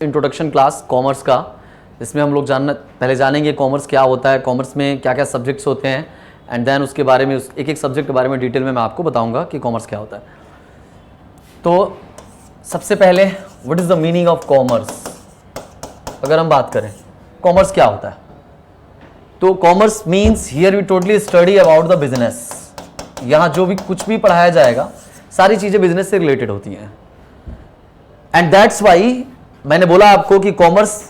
Introduction class commerce का। इसमें हम लोग पहले जानेंगे कॉमर्स क्या होता है, कॉमर्स में क्या क्या सब्जेक्ट्स होते हैं, एंड देन उसके बारे में एक एक सब्जेक्ट के बारे में डिटेल में मैं आपको बताऊंगा कि कॉमर्स क्या होता है। तो सबसे पहले what is the meaning of commerce. अगर हम बात करें कॉमर्स क्या होता है, तो commerce means here we totally study about the business. यहाँ जो भी कुछ भी पढ़ाया जाएगा सारी चीजें बिजनेस से रिलेटेड होती हैं, एंड दैट्स वाई मैंने बोला आपको कि कॉमर्स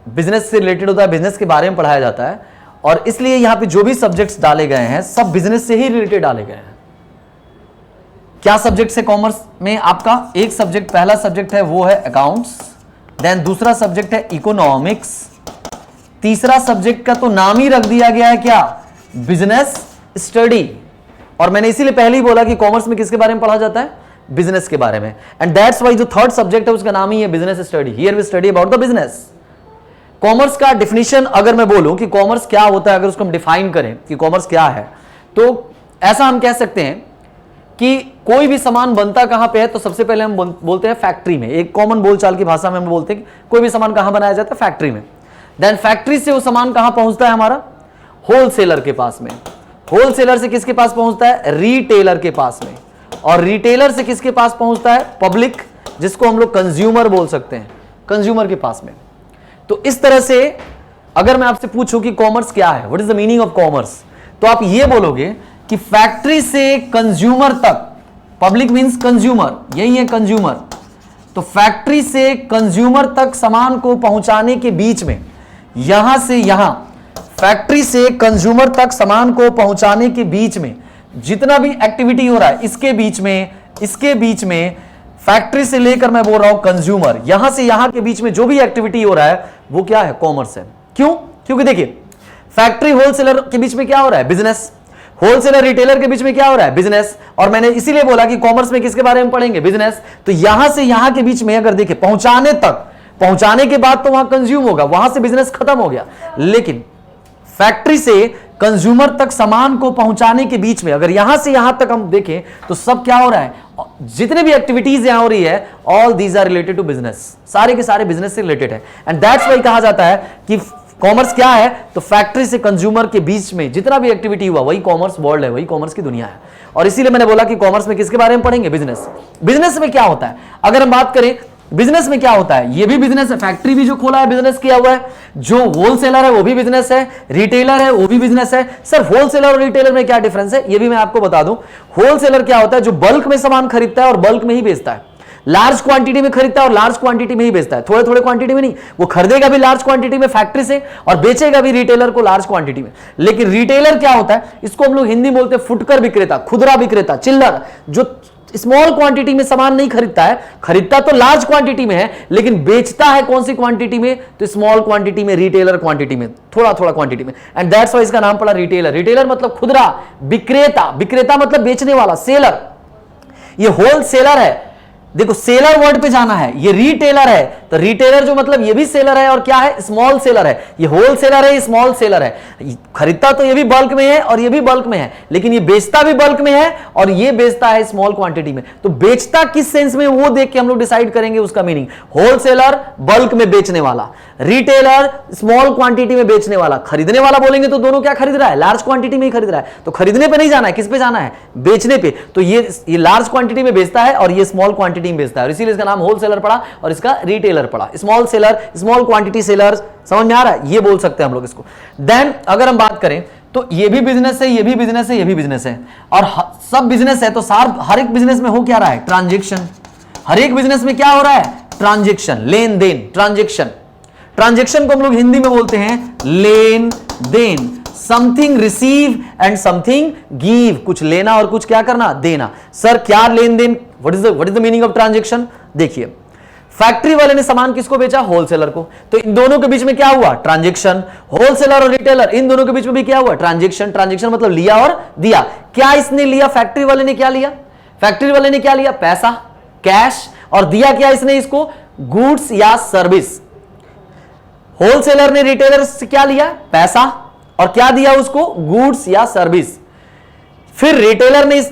बिजनेस से रिलेटेड होता है, बिजनेस के बारे में पढ़ाया जाता है, और इसलिए यहां पे जो भी सब्जेक्ट्स डाले गए हैं सब बिजनेस से ही रिलेटेड डाले गए हैं। क्या सब्जेक्ट्स है कॉमर्स में आपका? एक सब्जेक्ट, पहला सब्जेक्ट है वो है अकाउंट्स, देन दूसरा सब्जेक्ट है इकोनॉमिक्स, तीसरा सब्जेक्ट का तो नाम ही रख दिया गया है क्या? Business study. और मैंने इसीलिए पहले ही बोला कि कॉमर्स में किसके बारे में पढ़ा जाता है? बिजनेस के बारे में, एंड दैट्स वाई जो थर्ड सब्जेक्ट है उसका नाम ही है business study. Here we study about the business. Commerce का डिफिनीशन अगर मैं बोलूं कि कॉमर्स क्या होता है, अगर उसको हम डिफाइन करें कि कॉमर्स क्या है, तो ऐसा हम कह सकते हैं कि कोई भी सामान बनता कहां पे है, तो सबसे पहले हम बोलते हैं फैक्ट्री में। एक कॉमन बोलचाल की भाषा में हम बोलते हैं कि कोई भी सामान कहां बनाया जाता है? फैक्ट्री में। देन फैक्ट्री से वो सामान कहां पहुंचता है? हमारा होलसेलर के पास में। होलसेलर से किसके पास पहुंचता है? रिटेलर के पास में। और रिटेलर से किसके पास पहुंचता है? पब्लिक, जिसको हम लोग कंज्यूमर बोल सकते हैं, कंज्यूमर के पास में। तो इस तरह से अगर मैं आपसे पूछूं कि कॉमर्स क्या है, what is the meaning of commerce, तो आप ये बोलोगे कि फैक्ट्री से कंज्यूमर तक, पब्लिक मींस कंज्यूमर, यही है कंज्यूमर, तो फैक्ट्री से कंज्यूमर तक सामान को पहुंचाने के बीच में, यहां से यहां, फैक्ट्री से कंज्यूमर तक सामान को पहुंचाने के बीच में जितना भी एक्टिविटी हो रहा है, इसके बीच में फैक्ट्री से लेकर मैं बोल रहा हूं कंज्यूमर, यहां से यहां के बीच में जो भी एक्टिविटी हो रहा है वो क्या है? कॉमर्स है। क्यों? क्योंकि देखिए फैक्ट्री होलसेलर के बीच में क्या हो रहा है? बिजनेस। होलसेलर रिटेलर के बीच में क्या हो रहा है? बिजनेस। और मैंने इसीलिए बोला कि कॉमर्स में किसके बारे में पढ़ेंगे? बिजनेस। तो यहां से यहां के बीच में अगर देखिए पहुंचाने तक, पहुंचाने के बाद तो वहां कंज्यूम होगा, वहां से बिजनेस खत्म हो गया, लेकिन फैक्ट्री से कंज्यूमर तक सामान को पहुंचाने के बीच में अगर यहां से यहां तक हम देखें तो सब क्या हो रहा है? जितने भी एक्टिविटीज यहां हो रही है, all these are related to business, सारे के सारे बिजनेस से रिलेटेड है, एंड दैट्स व्हाई कहा जाता है कि कॉमर्स क्या है? तो फैक्ट्री से कंज्यूमर के बीच में जितना भी एक्टिविटी हुआ वही कॉमर्स वर्ल्ड है, वही कॉमर्स की दुनिया है। और इसीलिए मैंने बोला कि कॉमर्स में किसके बारे में पढ़ेंगे? बिजनेस। बिजनेस में क्या होता है? अगर हम बात करें बिजनेस में क्या होता है, ये भी बिजनेस है, फैक्ट्री भी जो खोला है बिजनेस किया हुआ है, जो होलसेलर है वो भी बिजनेस है, रिटेलर है वो भी बिजनेस है। सर होलसेलर और रिटेलर में क्या डिफरेंस है, ये भी मैं आपको बता दूं। होलसेलर क्या होता है? जो बल्क में सामान खरीदता है और बल्क में ही बेचता है, लार्ज क्वांटिटी में खरीदता है और लार्ज क्वांटिटी में ही बेचता है, थोड़े थोड़े क्वांटिटी में नहीं। वो खरीदेगा भी लार्ज क्वांटिटी में फैक्ट्री से और बेचेगा भी रिटेलर को लार्ज क्वांटिटी में। लेकिन रिटेलर क्या होता है? इसको हम लोग हिंदी में बोलते हैं फुटकर विक्रेता, खुदरा विक्रेता, चिल्लर, जो स्मॉल क्वांटिटी में सामान नहीं खरीदता है, खरीदता तो लार्ज क्वांटिटी में है, लेकिन बेचता है कौन सी क्वांटिटी में? तो स्मॉल क्वांटिटी में, रिटेलर क्वांटिटी में, थोड़ा थोड़ा क्वांटिटी में, एंड दैट्स व्हाई इसका नाम पड़ा रिटेलर। रिटेलर मतलब खुदरा विक्रेता, विक्रेता मतलब बेचने वाला, सेलर। ये होलसेलर है, देखो सेलर वर्ड पे जाना है, ये रिटेलर है, तो रिटेलर जो मतलब ये भी सेलर है और क्या है? स्मॉल सेलर है। ये होलसेलर है, स्मॉल सेलर है। खरीदता तो ये भी बल्क में है और ये भी बल्क में है, लेकिन ये बेचता भी बल्क में है और ये बेचता है स्मॉल क्वांटिटी में। तो बेचता किस सेंस में वो देख के हम लोग डिसाइड करेंगे उसका मीनिंग। होलसेलर बल्क में बेचने वाला, रिटेलर स्मॉल क्वांटिटी में बेचने वाला। खरीदने वाला बोलेंगे तो दोनों क्या खरीद रहा है? लार्ज क्वांटिटी में ही खरीद रहा है। तो खरीदने पे नहीं जाना है, किस पे जाना है? बेचने पे। तो ये लार्ज क्वांटिटी में बेचता है और ये स्मॉल क्वांटिटी में बेचता है, और इसीलिए इसका नाम होलसेलर पड़ा और इसका रिटेलर पड़ा। Small seller, small quantity seller, समझ में आ रहा है? ये बोल सकते हैं हम लोग इसको। देन अगर हम बात करें तो ये भी बिजनेस है, ये भी बिजनेस है, ये भी बिजनेस है, और सब बिजनेस है। तो हर एक बिजनेस में हो क्या रहा है? ट्रांजैक्शन। हर एक बिजनेस में क्या हो रहा है? ट्रांजैक्शन, लेन देन, ट्रांजैक्शन। ट्रांजैक्शन को हम लोग हिंदी में बोलते हैं लेन देन। Something receive and something give, कुछ लेना और कुछ क्या करना? देना। सर क्या लेन देन, what is the meaning of transaction? देखिए फैक्ट्री वाले ने सामान किसको बेचा? होलसेलर को, तो इन दोनों के बीच में क्या हुआ? ट्रांजैक्शन। होलसेलर और रिटेलर, इन दोनों के बीच में भी क्या हुआ? ट्रांजैक्शन। ट्रांजैक्शन मतलब लिया और दिया। क्या इसने लिया? फैक्ट्री वाले ने क्या लिया? फैक्ट्री वाले ने क्या लिया? पैसा, कैश, और दिया क्या इसने इसको? गुड्स या सर्विस। होलसेलर ने रिटेलर से क्या लिया? पैसा, और क्या दिया उसको? गुड्स या सर्विस। फिर रिटेलर ने इस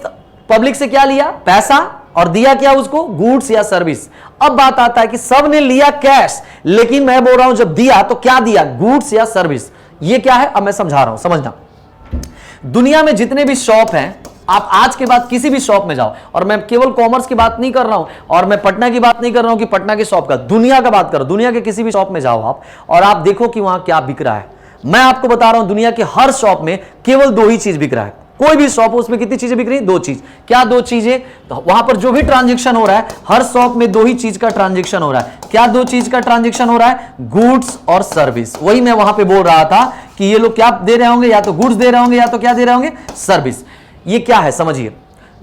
पब्लिक से क्या लिया? पैसा, और दिया क्या उसको, गुड्स या सर्विस। अब बात आता है कि सब ने लिया कैश, लेकिन मैं बोल रहा हूं जब दिया तो क्या दिया, गुड्स या सर्विस। ये क्या है अब मैं समझा रहा हूं, समझना। दुनिया में जितने भी शॉप हैं, आप आज के बाद किसी भी शॉप में जाओ, और मैं केवल कॉमर्स की बात नहीं कर रहा हूं, और मैं पटना की बात नहीं कर रहा हूं कि पटना की शॉप का, दुनिया का बात करो। दुनिया के किसी भी शॉप में जाओ आप, और आप देखो कि वहां क्या बिक रहा है। मैं आपको बता रहा हूं दुनिया के हर शॉप में केवल दो ही चीज बिक रहा है। कोई भी शॉप हो उसमें कितनी चीजें बिक रही है, दो चीज। क्या दो चीजें, तो वहां पर जो भी ट्रांजैक्शन हो रहा है, हर शॉप में दो ही चीज का ट्रांजैक्शन हो रहा है। क्या दो चीज का ट्रांजैक्शन हो रहा है, गुड्स और सर्विस। वही मैं वहां पे बोल रहा था कि ये लोग क्या दे रहे होंगे, या तो गुड्स दे रहे होंगे या तो क्या दे रहे होंगे, सर्विस। ये क्या है समझिए।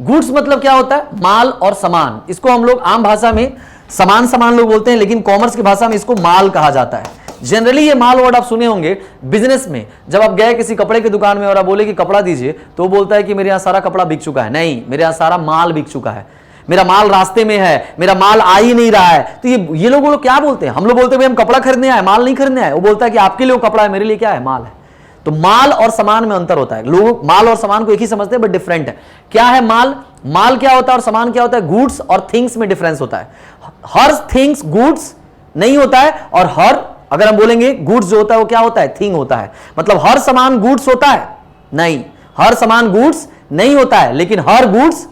गुड्स मतलब क्या होता है, माल और सामान। इसको हम लोग आम भाषा में सामान लोग बोलते हैं, लेकिन कॉमर्स की भाषा में इसको माल कहा जाता है। जनरली ये माल वर्ड आप सुने होंगे बिजनेस में। जब आप गए किसी कपड़े की दुकान में और आप बोले कि कपड़ा दीजिए, तो वो बोलता है कि मेरे यहां सारा कपड़ा बिक चुका है। नहीं, मेरे यहां सारा माल बिक चुका है, मेरा माल रास्ते में है, मेरा माल आ ही नहीं रहा है। तो ये लोग क्या बोलते हैं, हम लोग बोलते हैं हम कपड़ा खरीदने आए, माल नहीं खरीदने आए। वो बोलता है कि आपके लिए कपड़ा है, मेरे लिए क्या है, माल है। तो माल और सामान में अंतर होता है। लोग माल और सामान को एक ही समझते हैं, बट डिफरेंट है। क्या है माल, माल क्या होता है और सामान क्या होता है, गुड्स और थिंग्स में डिफरेंस होता है। हर थिंग्स गुड्स नहीं होता है, और हर, अगर हम बोलेंगे गुड्स जो होता है वो क्या होता है, थिंग होता है। मतलब हर सामान गुड्स होता है, नहीं, हर सामान गुड्स नहीं होता है, लेकिन हर गुड्स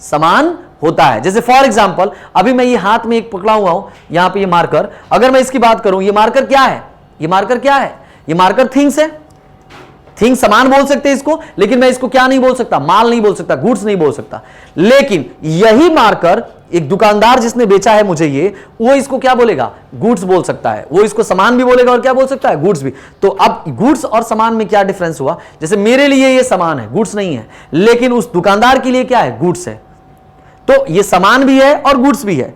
सामान होता है। जैसे फॉर एग्जांपल, अभी मैं ये हाथ में एक पकड़ा हुआ हूं, यहां पे ये मार्कर, अगर मैं इसकी बात करूं, ये मार्कर क्या है, ये मार्कर क्या है, ये मार्कर थिंग्स है। थिंग सामान बोल सकते हैं इसको, लेकिन मैं इसको क्या नहीं बोल सकता, माल नहीं बोल सकता, गुड्स नहीं बोल सकता। लेकिन यही मार्कर एक दुकानदार जिसने बेचा है मुझे ये, वो इसको क्या बोलेगा, गुड्स बोल सकता है। वो इसको सामान भी बोलेगा और क्या बोल सकता है, गुड्स भी। तो अब गुड्स और सामान में क्या डिफरेंस हुआ, जैसे मेरे लिए ये सामान है, गुड्स नहीं है, लेकिन उस दुकानदार के लिए क्या है, गुड्स है। तो ये सामान भी है और गुड्स भी है।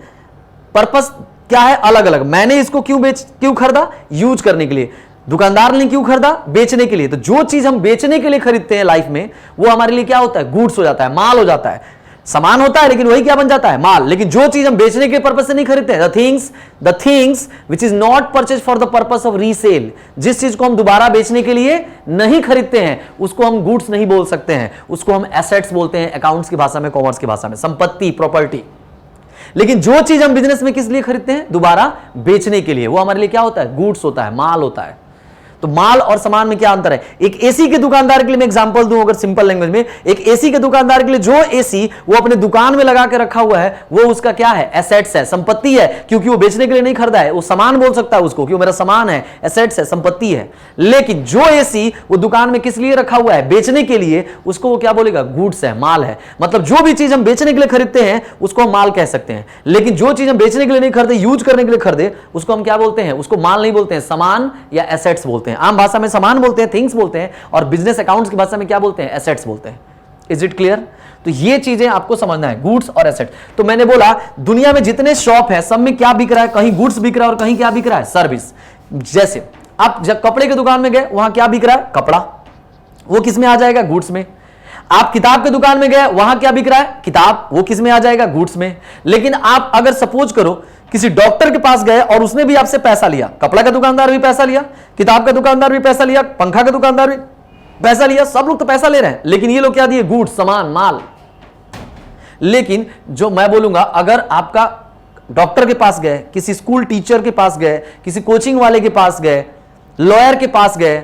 पर्पस क्या है, अलग अलग। मैंने इसको क्यों खरीदा, यूज करने के लिए। दुकानदार ने क्यों खरीदा, बेचने के लिए। तो जो चीज हम बेचने के लिए खरीदते हैं लाइफ में, वो हमारे लिए क्या होता है, गुड्स हो जाता है, माल हो जाता है। सामान होता है लेकिन वही क्या बन जाता है, माल। लेकिन जो चीज हम बेचने के पर्पस से नहीं खरीदते हैं, the things which is not purchase for the purpose of resale, जिस चीज को हम दोबारा बेचने के लिए नहीं खरीदते हैं, उसको हम गुड्स नहीं बोल सकते हैं, उसको हम एसेट्स बोलते हैं, अकाउंट्स की भाषा में, कॉमर्स की भाषा में, संपत्ति, प्रॉपर्टी। लेकिन जो चीज हम बिजनेस में किस लिए खरीदते हैं, दोबारा बेचने के लिए, वो हमारे लिए क्या होता है, गुड्स होता है, माल होता है। तो माल और सामान में क्या अंतर है। एक एसी के दुकानदार के लिए मैं एग्जांपल दूं अगर सिंपल लैंग्वेज में, एक एसी के दुकानदार के लिए जो एसी वो अपने दुकान में लगा के रखा हुआ है, वो उसका क्या है, एसेट्स है, संपत्ति है, क्योंकि वो बेचने के लिए नहीं खरीदा है। वो सामान बोल सकता है उसको, क्योंकि मेरा सामान है, एसेट्स है, संपत्ति है। लेकिन जो एसी वो दुकान में किस लिए रखा हुआ है, बेचने के लिए, उसको वो क्या बोलेगा, गुड्स है, माल है। मतलब जो भी चीज हम बेचने के लिए खरीदते हैं उसको हम माल कह सकते हैं। लेकिन जो चीज हम बेचने के लिए नहीं खरीदे, यूज करने के लिए खरीदे, उसको हम क्या बोलते हैं, उसको माल नहीं बोलते हैं, सामान या एसेट्स बोलते हैं। आम भाषा में सामान बोलते हैं, थिंग्स बोलते हैं, और बिजनेस अकाउंट्स की भाषा में क्या बोलते हैं, एसेट्स बोलते हैं। Is it clear. तो ये चीजें आपको समझना है, गुड्स और एसेट। तो मैंने बोला दुनिया में जितने शॉप है सब में क्या बिक रहा है, कहीं गुड्स बिक रहा है और कहीं क्या बिक रहा है, सर्विस। जैसे आप जब कपड़े की दुकान में गए, वहां क्या बिक रहा है, कपड़ा, वो किस में आ जाएगा, गुड्स में। आप किताब की दुकान में गए, वहां क्या बिक रहा है, किताब, वो किस में आ जाएगा, गुड्स में। लेकिन आप अगर सपोज करो किसी डॉक्टर के पास गए और उसने भी आपसे पैसा लिया, कपड़ा का दुकानदार भी पैसा लिया, किताब का दुकानदार भी पैसा लिया, पंखा का दुकानदार भी पैसा लिया, सब लोग तो पैसा ले रहे हैं, लेकिन ये लोग क्या दिए, गुड्स, सामान, माल। लेकिन जो मैं बोलूंगा, अगर आपका डॉक्टर के पास गए, किसी स्कूल टीचर के पास गए, किसी कोचिंग वाले के पास गए, लॉयर के पास गए,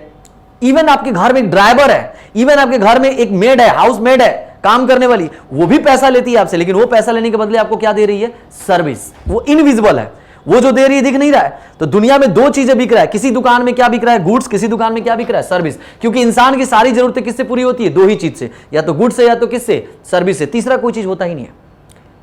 इवन आपके घर में एक ड्राइवर है, इवन आपके घर में एक मेड है, हाउस मेड है, काम करने वाली, वो भी पैसा लेती है आपसे, लेकिन वो पैसा लेने के बदले आपको क्या दे रही है, सर्विस। वो इनविजिबल है, वो जो दे रही है दिख नहीं रहा है। तो दुनिया में दो चीजें बिक रहा है, किसी दुकान में क्या बिक रहा है, गुड्स, किसी दुकान में क्या बिक रहा है, सर्विस। क्योंकि इंसान की सारी जरूरतें किससे पूरी होती है, दो ही चीज से, या तो गुड्स से या तो किससे, सर्विस से। तीसरा कोई चीज होता ही नहीं है।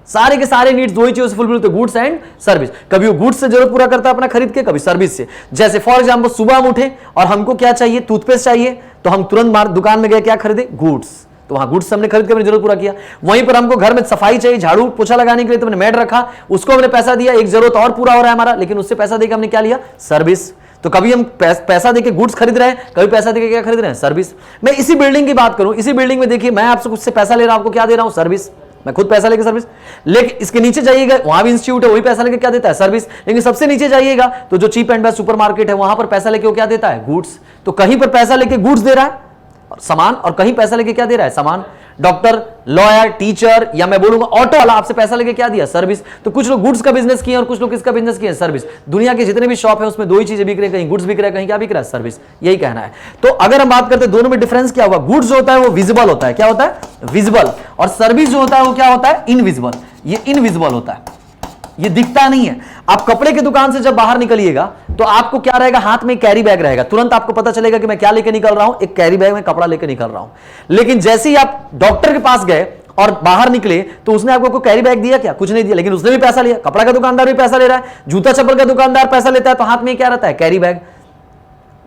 सारे के सारे नीड्स दो ही चीजों से फुलफिल होते हैं, गुड्स एंड सर्विस। कभी वो गुड्स से जरूरत पूरा करता है अपना खरीद के, कभी सर्विस से। जैसे फॉर एग्जांपल सुबह हम उठे और हमको क्या चाहिए, टूथपेस्ट चाहिए, तो हम तुरंत दुकान में गए, क्या खरीदे, गुड्स। तो वहां गुड्स हमने खरीद के अपनी जरूरत पूरा किया। वहीं पर हमको घर में सफाई चाहिए, झाड़ू पोछा लगाने के लिए, तो हमने मेड रखा, उसको हमने पैसा दिया, एक जरूरत और पूरा हो रहा है हमारा, लेकिन उससे पैसा देकर हमने क्या लिया, सर्विस। तो कभी हम पैसा देके गुड्स खरीद रहे हैं, कभी पैसा देके क्या खरीद रहे हैं, सर्विस। मैं इसी बिल्डिंग की बात करूं, इसी बिल्डिंग में देखिए, मैं आपसे कुछ से पैसा ले रहा हूं, आपको क्या दे रहा हूं, सर्विस। मैं खुद पैसा लेके सर्विस। लेकिन इसके नीचे जाइएगा, वहां भी इंस्टीट्यूट है, वही पैसा लेके क्या देता है, सर्विस। लेकिन सबसे नीचे जाइएगा तो जो चीप एंड बेस्ट सुपरमार्केट है, वहां पर पैसा लेके वो क्या देता है, गुड्स। तो कहीं पर पैसा लेके गुड्स दे रहा है सामान, और कहीं पैसा लेके क्या दे रहा है, सामान। डॉक्टर, लॉयर, टीचर, या मैं बोलूंगा ऑटो वाला आपसे पैसा लेके क्या दिया? सर्विस। तो कुछ लोग गुड्स का बिजनेस किए और कुछ लोग किसका बिजनेस किए? सर्विस। दुनिया के जितने भी शॉप है उसमें दो ही चीजें बिक रही है, कहीं गुड्स बिक रहा है, कहीं क्या बिक रहा है? सर्विस। यही कहना है। तो अगर हम बात करते हैं दोनों में डिफरेंस क्या होगा? गुड्स जो होता है वो विजिबल होता है, क्या होता है? विजिबल। और सर्विस जो होता है वो क्या होता है? इनविजिबल। ये इनविजिबल होता है, ये दिखता नहीं है। आप कपड़े की दुकान से जब बाहर निकलिएगा तो आपको क्या रहेगा? हाथ में कैरी बैग रहेगा, तुरंत आपको पता चलेगा कि मैं क्या लेके निकल रहा हूं, एक कैरी बैग में कपड़ा लेके निकल रहा हूं। लेकिन जैसे ही आप डॉक्टर के पास गए और बाहर निकले तो उसने आपको कोई कैरी बैग दिया क्या? कुछ नहीं दिया, लेकिन उसने भी पैसा लिया। कपड़ा का दुकानदार भी पैसा ले रहा है, जूता चप्पल का दुकानदार पैसा लेता है, तो हाथ में क्या रहता है? Carry bag.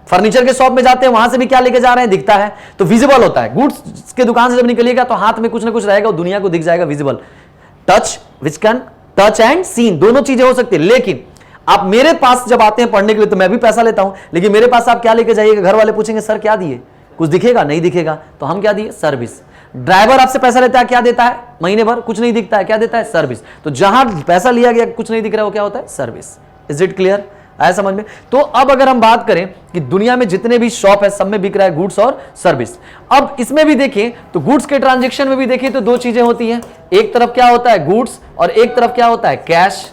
फर्नीचर के शॉप में जाते हैं, वहां से भी क्या लेके जा रहे हैं? दिखता है, तो विजिबल होता है। गुड्स के दुकान से जब निकलिएगा तो हाथ में कुछ ना कुछ रहेगा, दुनिया को दिख जाएगा, visible. Touch, which can touch and seen, दोनों चीजें हो सकती है। लेकिन आप मेरे पास जब आते हैं पढ़ने के लिए तो मैं भी पैसा लेता हूं, लेकिन मेरे पास आप क्या लेके जाइएगा? घर वाले पूछेंगे सर क्या दिए? कुछ दिखेगा? नहीं दिखेगा। तो हम क्या दिए? सर्विस। ड्राइवर आपसे पैसा लेता है, क्या देता है? महीने भर कुछ नहीं दिखता है, क्या देता है? सर्विस। तो जहां पैसा लिया गया कुछ नहीं दिख रहा है, वो क्या होता है? सर्विस। Is it clear? आया समझ में? तो अब अगर हम बात करें कि दुनिया में जितने भी शॉप है सब में बिक रहा है गुड्स और सर्विस। अब इसमें भी देखें तो गुड्स के ट्रांजैक्शन में भी देखें तो दो चीजें होती हैं। एक तरफ क्या होता है? गुड्स, और एक तरफ क्या होता है? कैश।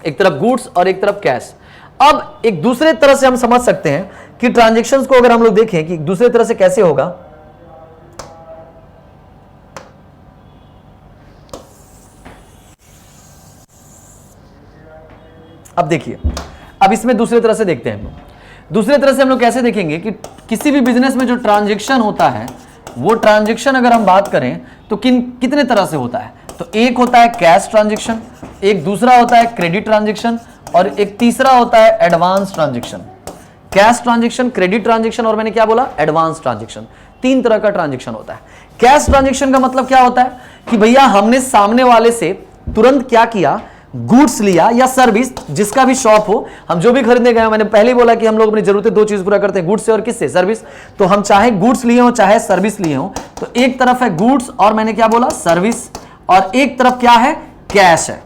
एक तरफ गुड्स और एक तरफ कैश। अब एक दूसरे तरह से हम समझ सकते हैं कि ट्रांजैक्शंस को अगर हम लोग देखें कि दूसरे तरह से कैसे होगा। अब देखिए, अब इसमें दूसरे तरह से देखते हैं हम लोग। दूसरे तरह से हम लोग कैसे देखेंगे कि किसी भी बिजनेस में जो ट्रांजैक्शन होता है वो ट्रांजैक्शन अगर हम बात करें तो कितने तरह से होता है? तो एक होता है कैश ट्रांजैक्शन, एक दूसरा होता है क्रेडिट ट्रांजैक्शन, और एक तीसरा होता है advance transaction. Cash transaction, credit transaction, और मैंने क्या बोला? Advance transaction. तीन तरह का ट्रांजैक्शन होता है। कैश ट्रांजैक्शन का मतलब क्या होता है कि भैया हमने सामने वाले से तुरंत क्या किया? गुड्स लिया या सर्विस, जिसका भी शॉप हो, हम जो भी खरीदने गए, मैंने पहले ही बोला कि हम लोग अपनी जरूरतें दो चीज पूरा करते हैं, गुड्स से और किससे? सर्विस। तो हम चाहे गुड्स लिए हो चाहे सर्विस लिए हो, तो एक तरफ है गुड्स और मैंने क्या बोला? सर्विस, और एक तरफ क्या है? कैश है।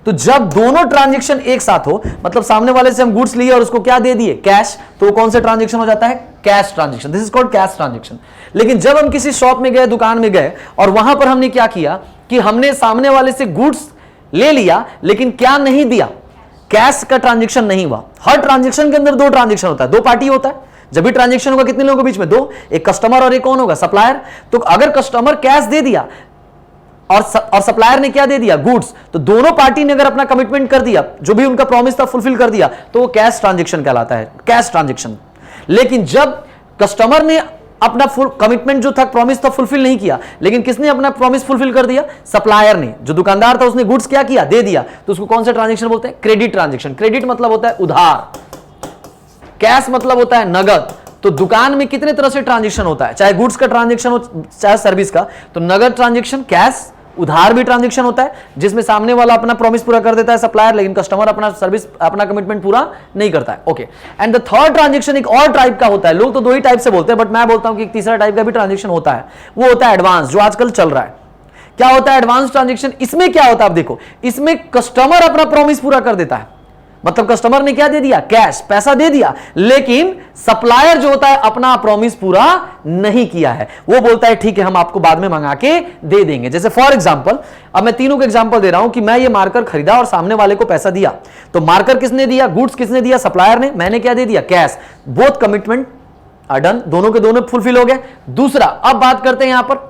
तो जब दोनों ट्रांजैक्शन एक साथ हो, मतलब सामने वाले से हम गुड्स लिए और उसको क्या दे दिए? कैश, तो वो कौन सा ट्रांजैक्शन हो जाता है? Cash transaction. This is called cash transaction. लेकिन जब हम किसी शॉप में गए, दुकान में गए, और वहां पर हमने क्या किया कि हमने सामने वाले से गुड्स ले लिया लेकिन क्या नहीं दिया? कैश का ट्रांजैक्शन नहीं हुआ। हर ट्रांजैक्शन के अंदर दो ट्रांजैक्शन होता है, दो पार्टी होता है। जब भी ट्रांजैक्शन होगा कितने लोगों के बीच में? दो, एक कस्टमर और एक कौन होगा? सप्लायर। तो अगर कस्टमर कैश दे दिया और सप्लायर ने क्या दे दिया? गुड्स, तो दोनों पार्टी ने अगर अपना कमिटमेंट कर दिया, जो भी उनका प्रॉमिस था फुलफिल कर दिया, तो वो कैश ट्रांजैक्शन कहलाता है, कैश ट्रांजैक्शन। लेकिन जब कस्टमर ने अपना फुल कमिटमेंट जो था, प्रॉमिस था, फुलफिल नहीं किया, लेकिन किसने अपना प्रॉमिस फुलफिल कर दिया? सप्लायर ने। जो दुकानदार था उसने गुड्स क्या किया? दे दिया। तो उसको कौन सा ट्रांजैक्शन बोलते हैं? Credit transaction. क्रेडिट मतलब होता है उधार, कैश मतलब होता है नगद। तो दुकान में कितने तरह से ट्रांजैक्शन होता है, चाहे गुड्स का ट्रांजैक्शन हो चाहे सर्विस का। तो नगद ट्रांजैक्शन, कैश, उधार भी ट्रांजैक्शन होता है, जिसमें सामने वाला अपना प्रॉमिस पूरा कर देता है सप्लायर, लेकिन कस्टमर अपना सर्विस, अपना कमिटमेंट पूरा नहीं करता है। Okay. And the third transaction एक और टाइप का होता है। लोग तो दो ही टाइप से बोलते हैं, बट मैं बोलता हूं कि एक तीसरा टाइप का भी ट्रांजैक्शन होता है, वो होता है एडवांस, जो आजकल चल रहा है। क्या होता है एडवांस ट्रांजैक्शन? इसमें क्या होता है? आप देखो, इसमें कस्टमर अपना प्रॉमिस पूरा कर देता है, मतलब कस्टमर ने क्या दे दिया? कैश, पैसा दे दिया, लेकिन सप्लायर जो होता है अपना प्रॉमिस पूरा नहीं किया है। वो बोलता है ठीक है हम आपको बाद में मंगा के दे देंगे। जैसे फॉर एग्जांपल, अब मैं तीनों को एग्जांपल दे रहा हूं कि मैं ये मार्कर खरीदा और सामने वाले को पैसा दिया। तो मार्कर किसने दिया? गुड्स किसने दिया? सप्लायर ने। मैंने क्या दे दिया? Cash. Both commitment are done, दोनों के दोनों फुलफिल हो गए। दूसरा, अब बात करते हैं यहां पर,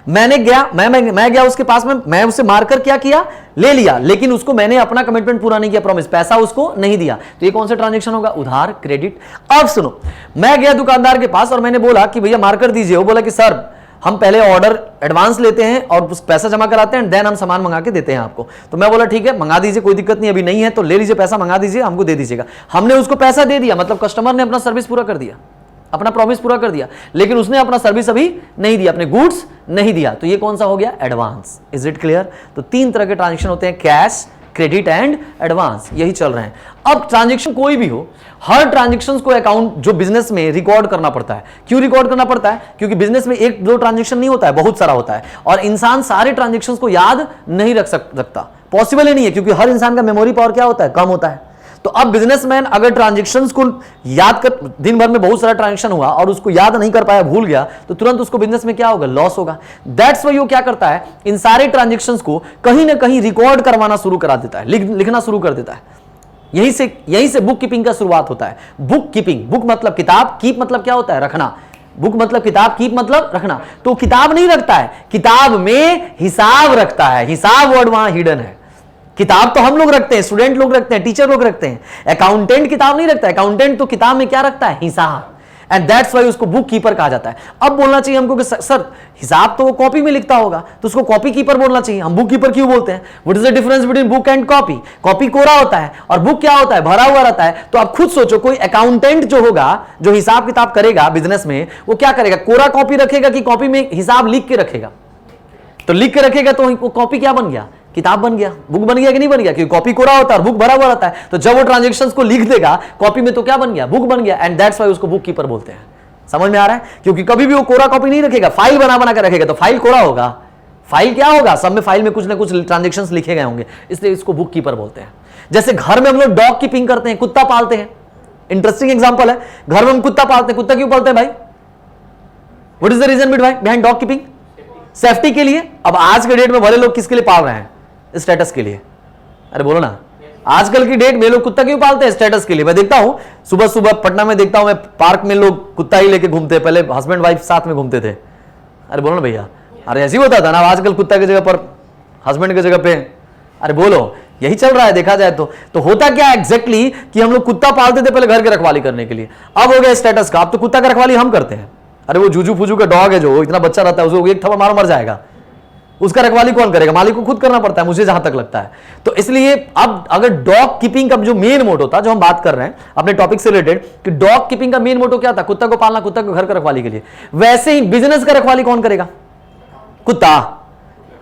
मैंने गया, मैं गया उसके पास में, मैं उससे मारकर क्या किया? ले लिया, लेकिन उसको मैंने अपना कमिटमेंट पूरा नहीं किया, प्रॉमिस, पैसा उसको नहीं दिया। तो ये कौन सा ट्रांजैक्शन होगा? उधार, क्रेडिट। अब सुनो, मैं गया दुकानदार के पास और मैंने बोला कि भैया मार्कर दीजिए। वो बोला कि सर हम पहले ऑर्डर एडवांस लेते हैं और पैसा जमा कराते हैं, देन हम सामान मंगा के देते हैं आपको। तो मैं बोला ठीक है मंगा दीजिए, कोई दिक्कत नहीं, अभी नहीं है तो ले लीजिए पैसा, मंगा दीजिए, हमको दे दीजिएगा। हमने उसको पैसा दे दिया, मतलब कस्टमर ने अपना सर्विस पूरा कर दिया, अपना प्रॉमिस पूरा कर दिया, लेकिन उसने अपना सर्विस अभी नहीं दिया, अपने गुड्स नहीं दिया। तो ये कौन सा हो गया? एडवांस। Is it clear? तो तीन तरह के ट्रांजैक्शन होते हैं, कैश, क्रेडिट एंड एडवांस, यही चल रहे हैं। अब ट्रांजैक्शन कोई भी हो, हर ट्रांजैक्शन को अकाउंट जो बिजनेस में रिकॉर्ड करना पड़ता है। क्यों रिकॉर्ड करना पड़ता है? क्योंकि बिजनेस में एक दो ट्रांजैक्शन नहीं होता है, बहुत सारा होता है, और इंसान सारे ट्रांजैक्शन को याद नहीं रख सकता, पॉसिबल ही नहीं है, क्योंकि हर इंसान का मेमोरी पावर क्या होता है? कम होता है। तो अब बिजनेसमैन अगर ट्रांजेक्शन्स को याद कर, दिन भर में बहुत सारा ट्रांजेक्शन हुआ और उसको याद नहीं कर पाया, भूल गया, तो तुरंत उसको बिजनेस में क्या होगा, लॉस होगा। दैट्स व्हाई वो क्या करता है, इन सारे ट्रांजेक्शन्स को कहीं ना कहीं रिकॉर्ड करवाना शुरू करा देता है, लिखना शुरू कर देता है। यहीं से बुक कीपिंग का शुरुआत होता है। बुक कीपिंग, बुक मतलब किताब, कीप मतलब क्या होता है, रखना। बुक मतलब किताब, कीप मतलब रखना। तो किताब नहीं रखता है, किताब में हिसाब रखता है। हिसाब वर्ड वहां हिडन है। किताब तो हम लोग रखते हैं, स्टूडेंट लोग रखते हैं, टीचर लोग रखते हैं। अकाउंटेंट किताब नहीं रखता है। अकाउंटेंट तो किताब में क्या रखता है, हिसाब। एंड दैट्स व्हाई उसको बुक कीपर कहा जाता है। अब बोलना चाहिए हमको कि सर हिसाब तो वो कॉपी में लिखता होगा, तो उसको कॉपी कीपर बोलना चाहिए, हम बुक कीपर क्यों बोलते हैं? What is the difference between book and copy? Copy कोरा होता है और बुक क्या होता है, भरा हुआ रहता है। तो आप खुद सोचो, कोई अकाउंटेंट जो होगा, जो हिसाब किताब करेगा बिजनेस में, वो क्या करेगा, कोरा कॉपी रखेगा कि कॉपी में हिसाब लिख के रखेगा? तो लिख के रखेगा तो वो कॉपी क्या बन गया, किताब बन गया। बुक बन गया कि नहीं बन गया? क्योंकि कॉपी कोरा होता है और बुक भरा हुआ रहता है। तो जब वो ट्रांजेक्शन्स को लिख देगा कॉपी में तो क्या बन गया, बुक बन गया। एंड दैट्स व्हाई उसको बुक कीपर बोलते हैं। समझ में आ रहा है? क्योंकि कभी भी वो कोरा कॉपी नहीं रखेगा, फाइल बना के रखेगा, तो फाइल कोरा होगा। फाइल क्या होगा, सब में फाइल में कुछ ना कुछ ट्रांजेक्शन्स लिखे गए होंगे, इसलिए इसको बुक कीपर बोलते हैं। जैसे घर में हम लोग डॉग कीपिंग करते हैं, कुत्ता पालते हैं। इंटरेस्टिंग एग्जांपल है, घर में हम कुत्ता पालते हैं। कुत्ता क्यों पालते हैं भाई? What is the reason behind dog keeping? Safety के लिए। अब आज के डेट में भले लोग किसके लिए पाल रहे हैं, स्टेटस के लिए। अरे बोलो ना, आजकल की डेट में लोग कुत्ता क्यों पालते हैं, स्टेटस के लिए। मैं देखता हूं सुबह सुबह पटना में देखता हूं मैं, पार्क में लोग कुत्ता ही लेके घूमते हैं। पहले हस्बैंड वाइफ साथ में घूमते थे। अरे बोलो ना भैया, अरे ऐसे ही होता था ना। आजकल कुत्ता की जगह पर हस्बैंड की जगह पे, अरे बोलो, यही चल रहा है देखा जाए तो होता क्या एग्जैक्टली कि हम लोग कुत्ता पालते थे पहले घर की रखवाली करने के लिए, अब हो गया स्टेटस का। अब तो कुत्ता का रखवाली हम करते हैं। अरे वो जूजू फूजू का डॉग है, जो इतना बच्चा रहता है, उसको एक थप्पड़ मारो मर जाएगा, उसका रखवाली कौन करेगा? मालिक को खुद करना पड़ता है, मुझे जहां तक लगता है। तो इसलिए अब अगर डॉग कीपिंग का जो मेन मोटो था, जो हम बात कर रहे हैं अपने टॉपिक से रिलेटेड, कि डॉग कीपिंग का मेन मोटो क्या था, कुत्ता को पालना, कुत्ता को घर का रखवाली के लिए। वैसे ही बिजनेस का रखवाली कौन करेगा? कुत्ता।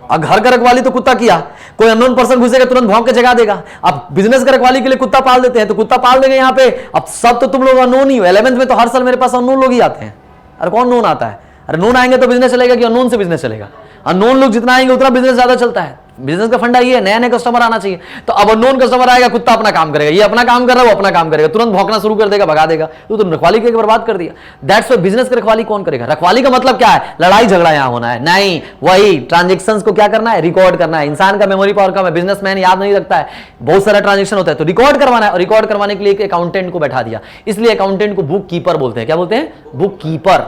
अब घर का रखवाली तो कुत्ता किया, कोई अननोन पर्सन घुसेगा तुरंत भौंक के जगा देगा। अब बिजनेस का रखवाली के लिए कुत्ता पाल देते हैं, तो कुत्ता पाल देंगे यहाँ पे। अब सब तो तुम लोग अननोन ही हो। 11th में तो हर साल मेरे पास अननोन लोग ही आते हैं। अरे कौन नोन आता है? अरे नोन आएंगे तो बिजनेस चलेगा कि अननोन से बिजनेस चलेगा? अननोन लोग जितना आएंगे उतना बिजनेस ज्यादा चलता है। बिजनेस का फंडा ये है, नया नया कस्टमर आना चाहिए। तो अब अननोन कस्टमर आएगा, कुत्ता अपना काम करेगा, ये अपना काम कर रहा है, वो अपना काम करेगा, तुरंत भौंकना शुरू कर देगा, भगा देगा। तो रखवाली के बर्बाद कर दिया। दैट्स व्हाई बिजनेस की रखवाली कौन करेगा? रखवाली का मतलब क्या है, लड़ाई झगड़ा यहां होना है नहीं, वही ट्रांजेक्शन्स को क्या करना है, रिकॉर्ड करना है। इंसान का मेमोरी पावर कम है, बिजनेसमैन याद नहीं रखता है, बहुत सारा ट्रांजेक्शन होता है, तो रिकॉर्ड करवाना है। और रिकॉर्ड करवाने के लिए एक अकाउंटेंट को बैठा दिया, इसलिए अकाउंटेंट को बुक कीपर बोलते हैं। क्या बोलते हैं? Book keeper.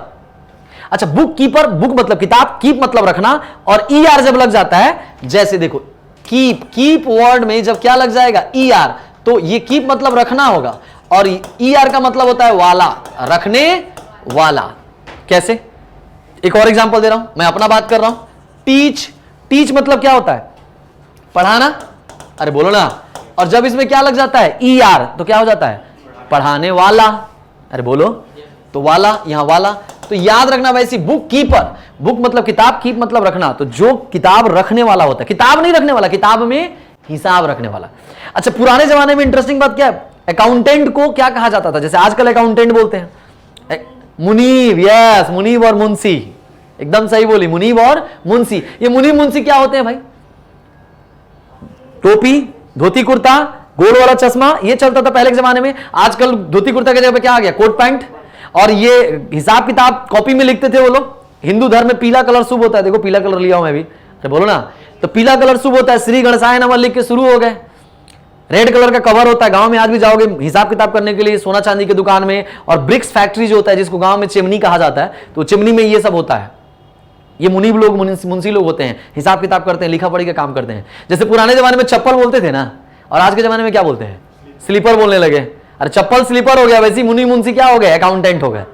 अच्छा, बुक कीपर, बुक मतलब किताब, कीप मतलब रखना, और ईआर जब लग जाता है, जैसे देखो कीप वर्ड में जब क्या लग जाएगा, ईआर, तो ये कीप मतलब रखना होगा, और ईआर का मतलब होता है वाला, रखने वाला। कैसे? एक और एग्जांपल दे रहा हूं, मैं अपना बात कर रहा हूं। टीच मतलब क्या होता है, पढ़ाना। अरे बोलो ना। और जब इसमें क्या लग जाता है, ईआर, तो क्या हो जाता है, पढ़ाने वाला। अरे बोलो, तो वाला, यहां वाला। तो याद रखना वैसी बुक कीपर, बुक मतलब किताब, कीप मतलब रखना। तो जो किताब रखने वाला होता है, किताब नहीं रखने वाला, किताब में हिसाब रखने वाला। अच्छा, पुराने जमाने में इंटरेस्टिंग बात क्या है, अकाउंटेंट को क्या कहा जाता था? जैसे आजकल अकाउंटेंट बोलते हैं मुनीब, यस, मुनीब और मुंशी, एकदम सही बोली, मुनीब और मुंशी। ये मुनीब मुंशी क्या होते हैं भाई? टोपी, धोती कुर्ता, गोल वाला चश्मा, ये चलता था पहले के जमाने में। आजकल धोती कुर्ता की जगह पे क्या आ गया, कोट पैंट। और ये हिसाब किताब कॉपी में लिखते थे वो लोग। हिंदू धर्म में पीला कलर शुभ होता है, देखो पीला कलर लिया हूं मैं भी, तो बोलो ना, तो पीला कलर शुभ होता है। श्री गणेशाय नमः लिख के शुरू हो गए। रेड कलर का कवर होता है। गांव में आज भी जाओगे हिसाब किताब करने के लिए सोना चांदी की दुकान में, और ब्रिक्स फैक्ट्री जो होता है, जिसको गांव में चिमनी कहा जाता है, तो चिमनी में ये सब होता है। ये मुनीब लोग, मुंशी लोग होते हैं, हिसाब किताब करते हैं, लिखा पढ़ी का काम करते हैं। जैसे पुराने जमाने में चप्पल बोलते थे ना, और आज के जमाने में क्या बोलते हैं, स्लीपर बोलने लगे। अरे चप्पल स्लीपर हो गया, वैसे मुनी मुंशी क्या हो गए, अकाउंटेंट हो गए।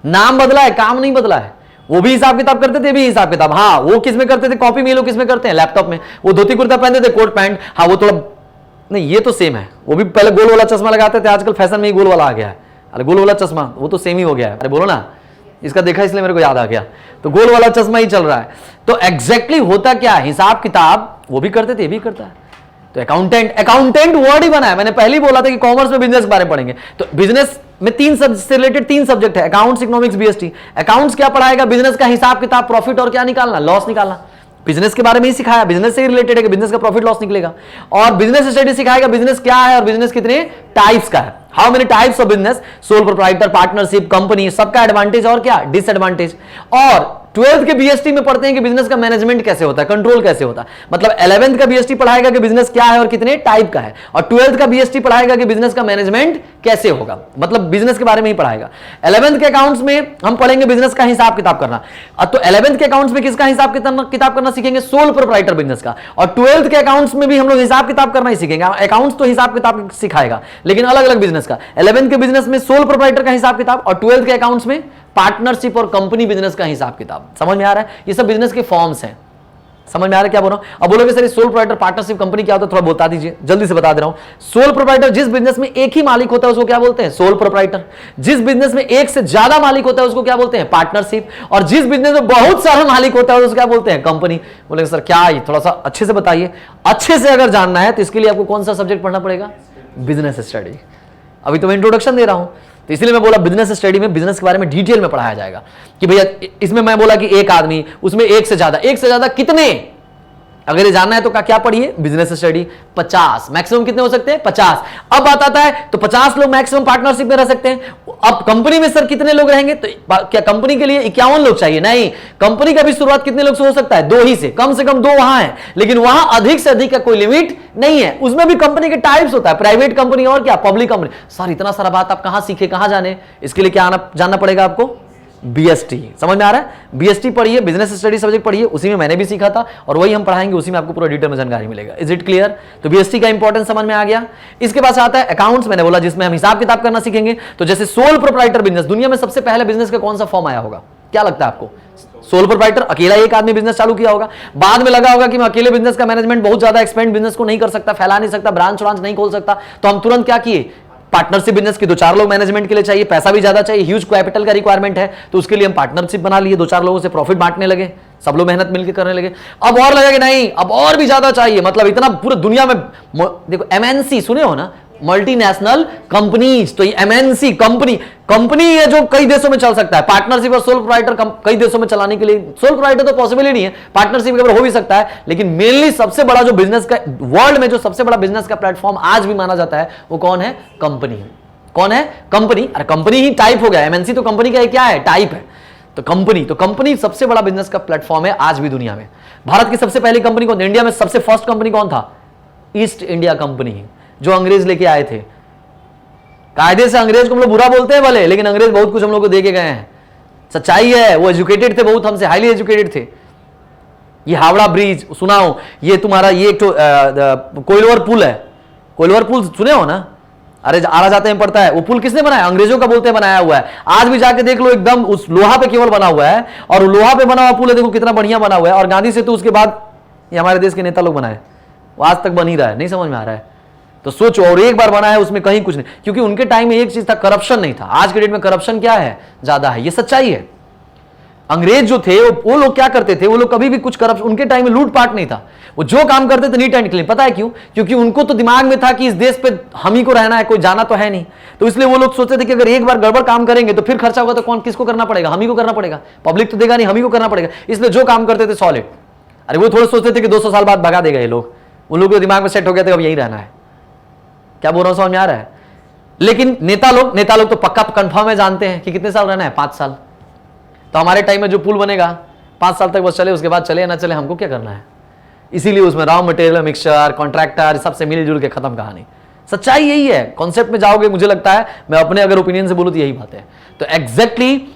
नाम बदला है, काम नहीं बदला है। वो भी हिसाब किताब करते थे, भी हिसाब किताब। हाँ, वो किस में करते थे, कॉपी में। लोग किस में करते हैं, लैपटॉप में। वो धोती कुर्ता पहनते थे, कोट पैंट। हाँ, वो थोड़ा नहीं, ये तो सेम है। वो भी पहले गोल वाला चश्मा लगाते थे, आजकल फैशन में ही गोल वाला आ गया है। अरे गोल वाला चश्मा, वो तो सेम ही हो गया है। अरे बोलो ना, इसका देखा इसलिए मेरे को याद आ गया। तो गोल वाला चश्मा ही चल रहा है। तो एग्जैक्टली होता क्या, हिसाब किताब वो भी करते थे, ये भी करता है। तो अकाउंटेंट वर्ड ही बना है। मैंने पहले ही बोला था कि कॉमर्स में बिजनेस के बारे में पढ़ेंगे। तो बिजनेस में से रिलेटेड 3 सब्जेक्ट है, अकाउंट्स, इकोनॉमिक्स, बीएसटी। अकाउंट्स क्या पढ़ाएगा, बिजनेस का हिसाब किताब, प्रॉफिट और क्या निकालना, लॉस निकालना। बिजनेस के बारे में ही सिखाया, बिजनेस से ही रिलेटेड है कि बिजनेस का प्रॉफिट लॉस निकलेगा। और बिजनेस स्टडी सिखाएगा बिजनेस क्या है और बिजनेस कितने टाइप्स का है, how many types of business, sole proprietor, partnership, company, सबका एडवांटेज और क्या डिसएडवांटेज। और 12th के बीएसटी में पढ़ते हैं कि बिजनेस का मैनेजमेंट कैसे होता है, कंट्रोल कैसे होता है। मतलब 11th का बीएसटी पढ़ाएगा कि बिजनेस क्या है और कितने टाइप का है, और 12th का बीएसटी पढ़ाएगा कि बिजनेस का मैनेजमेंट कैसे होगा, मतलब बिजनेस के बारे में ही पढ़ाएगा। 11th के अकाउंट्स में हम पढ़ेंगे बिजनेस का हिसाब किताब करना। तो 11th के अकाउंट्स में किसका हिसाब किताब करना सीखेंगे, सोल प्रोप्राइटर बिजनेस का। और 12th के अकाउंट्स में भी हम लोग हिसाब किताब करना ही सीखेंगे। अकाउंट्स तो हिसाब किताब सिखाएगा लेकिन अलग अलग बिजनेस का। 11th के बिजनेस में सोल प्रोप्राइटर का हिसाब किताब और 12th के अकाउंट्स में पार्टनरशिप और कंपनी बिजनेस का हिसाब किताब। समझ में आ रहा है, ये सब बिजनेस के फॉर्म्स हैं। समझ में आ रहा है क्या बोल रहा हूं। अब बोलोगे sir sole proprietor, partnership, company क्या होता है, थोड़ा बता दीजिए, जल्दी से बता दे रहा हूं। सोल प्रोप्राइटर जिस बिजनेस में एक ही मालिक होता है उसको क्या बोलते हैं, सोल प्रोप्राइटर। जिस बिजनेस में एक से ज्यादा मालिक होता है उसको क्या बोलते हैं, पार्टनरशिप। और जिस बिजनेस में बहुत सारा मालिक होता है उसको क्या बोलते हैं, कंपनी। बोलेंगे सर क्या, ये थोड़ा सा अच्छे से बताइए। अच्छे से अगर जानना है तो इसके लिए आपको कौन सा सब्जेक्ट पढ़ना पड़ेगा, बिजनेस स्टडी। अभी तो मैं इंट्रोडक्शन दे रहा हूं, तो इसलिए मैं बोला बिजनेस स्टडी में बिजनेस के बारे में डिटेल में पढ़ाया जाएगा कि भैया इसमें मैं बोला कि एक आदमी, उसमें एक से ज्यादा कितने, अगर ये जानना है तो क्या पढ़िए, बिजनेस स्टडी। 50 मैक्सिमम कितने हो सकते हैं, 50। अब बात आता है तो 50 लोग मैक्सिमम पार्टनरशिप में रह सकते हैं। अब कंपनी में सर कितने लोग रहेंगे, तो क्या कंपनी के लिए 51 लोग चाहिए, नहीं। कंपनी का भी शुरुआत कितने लोग से हो सकता है, 2 ही से, कम से कम 2 वहां है, लेकिन वहां अधिक से अधिक का कोई लिमिट नहीं है। उसमें भी कंपनी के टाइप्स होता है, प्राइवेट कंपनी और क्या पब्लिक कंपनी। सर इतना सारा बात आप कहां सीखे, कहां जाने, इसके लिए क्या जानना पड़ेगा आपको, बीएसटी। समझ में आ रहा है, बीएसटी पढ़िए, बिजनेस स्टडी सब्जेक्ट पढ़िए, उसी में मैंने भी सीखा था और वही हम पढ़ाएंगे, उसी में आपको पूरा डिटेल में जानकारी मिलेगा। Is it clear. तो बीएसटी का इंपॉर्टेंस समझ में आ गया। इसके पास आता है अकाउंट्स, मैंने बोला जिसमें हम हिसाब किताब करना सीखेंगे। तो जैसे सोल प्रोप्राइटर बिजनेस, दुनिया में सबसे पहले बिजनेस का कौन सा फॉर्म आया होगा, क्या लगता है आपको, सोल प्रोप्राइटर। अकेला एक आदमी बिजनेस चालू किया होगा, बाद में लगा होगा कि मैं अकेले बिजनेस का मैनेजमेंट बहुत ज्यादा एक्सपेंड बिजनेस को नहीं कर सकता, फैला नहीं सकता, ब्रांच नहीं खोल सकता, तो हम तुरंत क्या किए, पार्टनरशिप बिजनेस की 2-4 लोग मैनेजमेंट के लिए चाहिए, पैसा भी ज्यादा चाहिए, ह्यूज कैपिटल का रिक्वायरमेंट है, तो उसके लिए हम पार्टनरशिप बना लिए, 2-4 लोगों से प्रॉफिट बांटने लगे, सब लोग मेहनत मिलकर करने लगे। अब और लगा कि नहीं, अब और भी ज्यादा चाहिए, मतलब इतना पूरे दुनिया में देखो, एमएनसी सुने हो ना, मल्टीनेशनल कंपनीज। तो ये एमएनसी कंपनी है जो कई देशों में चल सकता है। पार्टनरशिप और सोल प्रोप्राइटर कई देशों में चलाने के लिए, सोल प्रोप्राइटर तो पॉसिबल ही नहीं है, पार्टनरशिप के ऊपर हो भी सकता है, लेकिन मेनली सबसे बड़ा जो बिजनेस का वर्ल्ड में जो सबसे बड़ा बिजनेस का प्लेटफॉर्म आज भी माना जाता है वो कौन है, कंपनी है। कौन है, कंपनी। अरे कंपनी ही टाइप हो गया, एमएनसी तो कंपनी का क्या है, टाइप है। तो कंपनी सबसे बड़ा बिजनेस का प्लेटफॉर्म है आज भी दुनिया में। भारत की सबसे पहली कंपनी कौन, इंडिया में सबसे फर्स्ट कंपनी कौन था, ईस्ट इंडिया कंपनी, जो अंग्रेज लेके आए थे। कायदे से अंग्रेज को हम लोग बुरा बोलते हैं भले, लेकिन अंग्रेज बहुत कुछ हम लोग को दे के गए हैं, सच्चाई है। वो एजुकेटेड थे, बहुत हमसे हाईली एजुकेटेड थे। ये हावड़ा ब्रिज सुनाओ, ये तुम्हारा ये एक तो कोइलवर पुल है, कोइलवर पुल सुने हो ना, अरे आरा जाते हैं पड़ता है, वो पुल किसने बनाया, अंग्रेजों का बोलते हैं बनाया हुआ है। आज भी जाके देख लो, एकदम उस लोहा पे केवल बना हुआ है, और लोहा पे बना हुआ पुल है, देखो कितना बढ़िया बना हुआ है। और गांधी सेतु उसके बाद ये हमारे देश के नेता लोग बनाए, वो आज तक बन ही रहा है, नहीं समझ में आ रहा है तो सोचो। और एक बार बना है, उसमें कहीं कुछ नहीं, क्योंकि उनके टाइम में एक चीज था, करप्शन नहीं था। आज के डेट में करप्शन क्या है, ज्यादा है, ये सच्चाई है। अंग्रेज जो थे वो लोग क्या करते थे, वो लोग कभी भी कुछ करप्शन, उनके टाइम में लूटपाट नहीं था, वो जो काम करते थे नीट एंड क्लीन। पता है क्यों, क्योंकि उनको तो दिमाग में था कि इस देश पे हम ही को रहना है, कोई जाना तो है नहीं। तो इसलिए वो लोग सोचते थे कि अगर एक बार गड़बड़ काम करेंगे तो फिर खर्चा होगा तो कौन किसको करना पड़ेगा, हम ही को करना पड़ेगा, पब्लिक तो देगा नहीं, हम ही को करना पड़ेगा। इसलिए जो काम करते थे सॉलिड। अरे वो थोड़े सोचते थे कि 200 साल बाद भगा देगा ये लोग, उन लोगों के दिमाग में सेट हो गया था अब यही रहना है। क्या बोल रहा हूं, समझ में आ रहा है। लेकिन नेता लोग तो पक्का कंफर्म है, जानते हैं कि कितने साल रहना है, 5 साल। तो हमारे टाइम में जो पुल बनेगा 5 साल तक बस चले, उसके बाद चले ना चले, हमको क्या करना है। इसीलिए उसमें रॉ मटेरियल, मिक्सचर, कॉन्ट्रैक्टर, सबसे मिलजुल के खत्म कहानी। सच्चाई यही है, कॉन्सेप्ट में जाओगे, मुझे लगता है मैं अपने अगर ओपिनियन से बोलूं तो यही बात है। तो एग्जैक्टली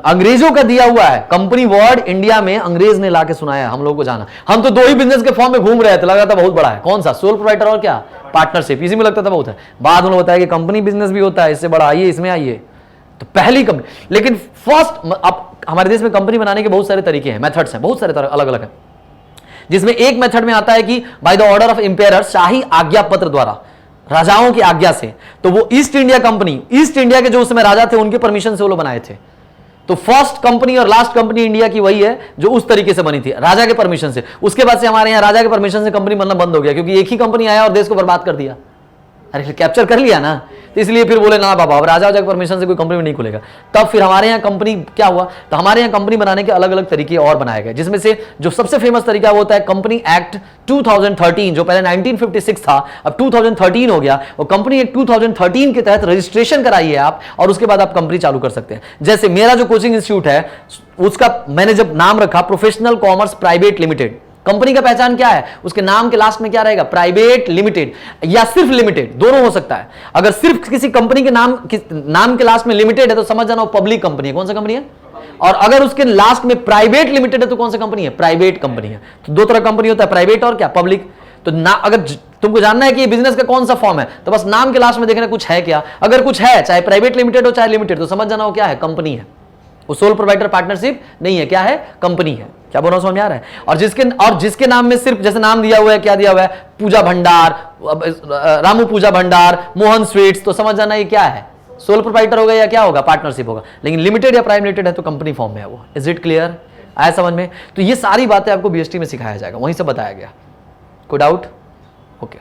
अंग्रेजों का दिया हुआ है, कंपनी वर्ड इंडिया में अंग्रेज ने लाके सुनाया, हम लोगों को जाना। हम तो 2 ही बिजनेस के फॉर्म में घूम रहे थे, लगा था बहुत बड़ा है, कौन सा, सोल प्रोप्राइटर और क्या, पार्टनरशिप, इसी में लगता था बहुत है। बाद में बताया कि कंपनी बिजनेस भी होता है, इससे बड़ा आइए, इसमें आइए। तो पहली कंपनी, लेकिन फर्स्ट, अब हमारे देश में कंपनी बनाने के बहुत सारे तरीके हैं, मेथड्स हैं, बहुत सारे अलग अलग है, जिसमें एक मेथड में आता है कि by the order of empire, शाही आज्ञा पत्र द्वारा, राजाओं की आज्ञा से। तो वो East India Company, East India के जो उस समय राजा थे उनके परमिशन से वो लोग बनाए थे। तो फर्स्ट कंपनी और लास्ट कंपनी इंडिया की वही है जो उस तरीके से बनी थी, राजा के परमिशन से। उसके बाद से हमारे यहाँ राजा के परमिशन से कंपनी बनना बंद हो गया, क्योंकि एक ही कंपनी आया और देश को बर्बाद कर दिया। अरे कैप्चर कर लिया ना। तो इसलिए फिर बोले ना बाबा, अब राजा के परमिशन से कोई कंपनी में नहीं खुलेगा। तब फिर हमारे यहाँ कंपनी क्या हुआ, तो हमारे यहाँ कंपनी बनाने के अलग अलग तरीके और बनाए गए, जिसमें से जो सबसे फेमस तरीका वो होता है कंपनी एक्ट 2013, जो पहले 1956 था अब 2013 हो गया। और कंपनी एक्ट 2013 के तहत रजिस्ट्रेशन कराइए आप, और उसके बाद आप कंपनी चालू कर सकते हैं। जैसे मेरा जो कोचिंग इंस्टीट्यूट है उसका मैंने जब नाम रखा professional commerce private limited, company का पहचान क्या है, उसके नाम के लास्ट में क्या रहेगा, प्राइवेट लिमिटेड या सिर्फ लिमिटेड, दोनों हो सकता है। अगर सिर्फ किसी कंपनी के नाम के लास्ट में लिमिटेड है तो समझ जाना वो पब्लिक कंपनी है। कौन सा कंपनी है? और अगर उसके लास्ट में प्राइवेट लिमिटेड है तो कौन सा कंपनी है? प्राइवेट कंपनी है। तो दो तरह कंपनी होता है, प्राइवेट और क्या, पब्लिक। तो ना अगर तुमको जानना है कि ये बिजनेस का कौन सा फॉर्म है तो बस नाम के लास्ट में देखना कुछ है क्या। अगर कुछ है, चाहे प्राइवेट लिमिटेड हो चाहे लिमिटेड, तो समझ जाना वो क्या है, कंपनी है। वो सोल प्रोवाइडर पार्टनरशिप नहीं है, क्या है, कंपनी है। क्या बोल रहा हूं, समझ में आ रहा है? और जिसके नाम में सिर्फ जैसे नाम दिया हुआ है, क्या दिया हुआ है, पूजा भंडार, रामू पूजा भंडार, मोहन स्वीट्स, तो समझ जाना ये क्या है, सोल प्रोवाइडर होगा या क्या होगा, पार्टनरशिप होगा। लेकिन लिमिटेड या प्राइवेट लिमिटेड है तो कंपनी फॉर्म में है वो। Is it clear? आया समझ में? तो ये सारी बातें आपको बीएसटी में सिखाया जाएगा, वहीं से बताया गया। कोई डाउट? ओके।